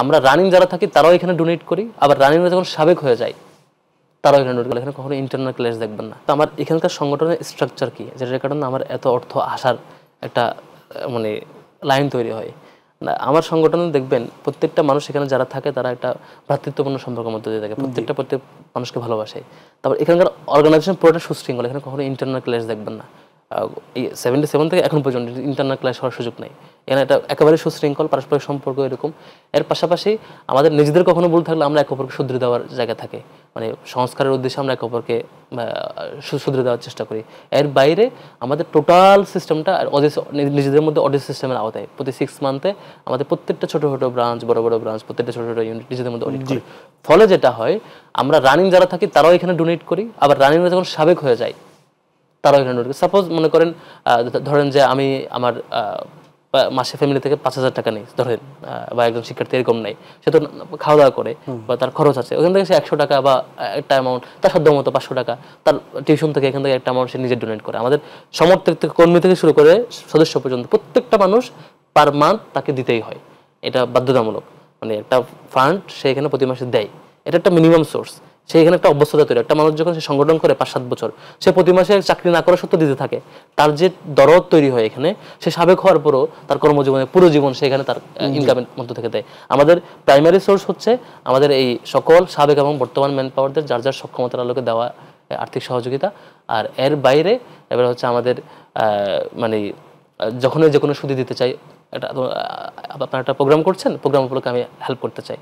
আমরা রানিং যারা থাকি তারাও এখানে ডোনেট করি, আবার রানিং যখন সাবেক হয়ে যায় তারাও এখানে ডোনেট করে। এখানে কখনো ইন্টারনাল ক্লাস দেখবেন না। তো আমার এখানকার সংগঠনের স্ট্রাকচার কি, যেটার কারণে আমার এত অর্থ আসার একটা মানে লাইন তৈরি হয়। না, আমার সংগঠনে দেখবেন প্রত্যেকটা মানুষ এখানে যারা থাকে তারা একটা ভ্রাতৃত্বপূর্ণ সম্পর্কের মধ্যে দিয়ে থাকে, প্রত্যেক মানুষকে ভালোবাসে। তারপর এখানকার অর্গানাইজেশন পুরোটা সুশৃঙ্খল, এখানে কখনো ইন্টারনাল ক্লাস দেখবেন না। এই 77 থেকে এখন পর্যন্ত ইন্টারনাল ক্লাস হওয়ার সুযোগ নেই। এখানে এটা একেবারে সুশৃঙ্খল, পারস্পরিক সম্পর্ক এরকম। এর পাশাপাশি আমাদের নিজেদের কখনো ভুল থাকলে আমরা একে অপরকে শুধরে দেওয়ার জায়গা থাকে, মানে সংস্কারের উদ্দেশ্যে আমরা একে অপরকে শুধরে দেওয়ার চেষ্টা করি। এর বাইরে আমাদের টোটাল সিস্টেমটা নিজেদের মধ্যে অডিট সিস্টেমের আওতায়। প্রতি 6 মান্থে আমাদের প্রত্যেকটা ছোট ছোট ব্রাঞ্চ, বড় বড় ব্রাঞ্চ, প্রত্যেকটা ছোট ছোট ইউনিট নিজেদের মধ্যে অডিট করি। ফলে যেটা হয়, আমরা রানিং যারা থাকি তারাও এখানে ডোনেট করি, আবার রানিং যখন সাবেক হয়ে যায় তারাও এখানে ডোনেট করি। সাপোজ মনে করেন ধরেন যে আমি আমার মাসে ফ্যামিলি থেকে 5,000 টাকা নেই ধরেন, বা একজন শিক্ষার্থী এরকম নেই, সে তো খাওয়া দাওয়া করে বা তার খরচ আছে, ওখান থেকে সে 100 টাকা বা একটা অ্যামাউন্ট তার সাধ্য মতো 500 টাকা তার টিউশন থেকে এখান থেকে একটা অ্যামাউন্ট সে নিজে ডোনেট করে। আমাদের সমর্থক থেকে, কর্মী থেকে শুরু করে সদস্য পর্যন্ত প্রত্যেকটা মানুষ পার মান্থ তাকে দিতেই হয়, এটা বাধ্যতামূলক। মানে একটা ফান্ড সে এখানে প্রতি মাসে দেয়, এটা একটা মিনিমাম সোর্স। সে এখানে একটা অভ্যস্ততা তৈরি। একটা মানুষ যখন সে সংগঠন করে 5-7 বছর, সে প্রতি মাসে চাকরি না করা সত্ত্বেও দিতে থাকে, তার যে দরদ তৈরি হয় এখানে, সে সাবেক হওয়ার পরও তার কর্মজীবনে পুরো জীবন সে এখানে তার ইনকামের মধ্য থেকে দেয়। আমাদের প্রাইমারি সোর্স হচ্ছে আমাদের এই সকল সাবেক এবং বর্তমান ম্যান পাওয়ারদের যার যার সক্ষমতার আলোকে দেওয়া আর্থিক সহযোগিতা। আর এর বাইরে এবার হচ্ছে আমাদের মানে যখনই যে কোনো সুদি দিতে চাই, এটা আপনার একটা প্রোগ্রাম করছেন, প্রোগ্রাম উপলক্ষে আমি হেল্প করতে চাই,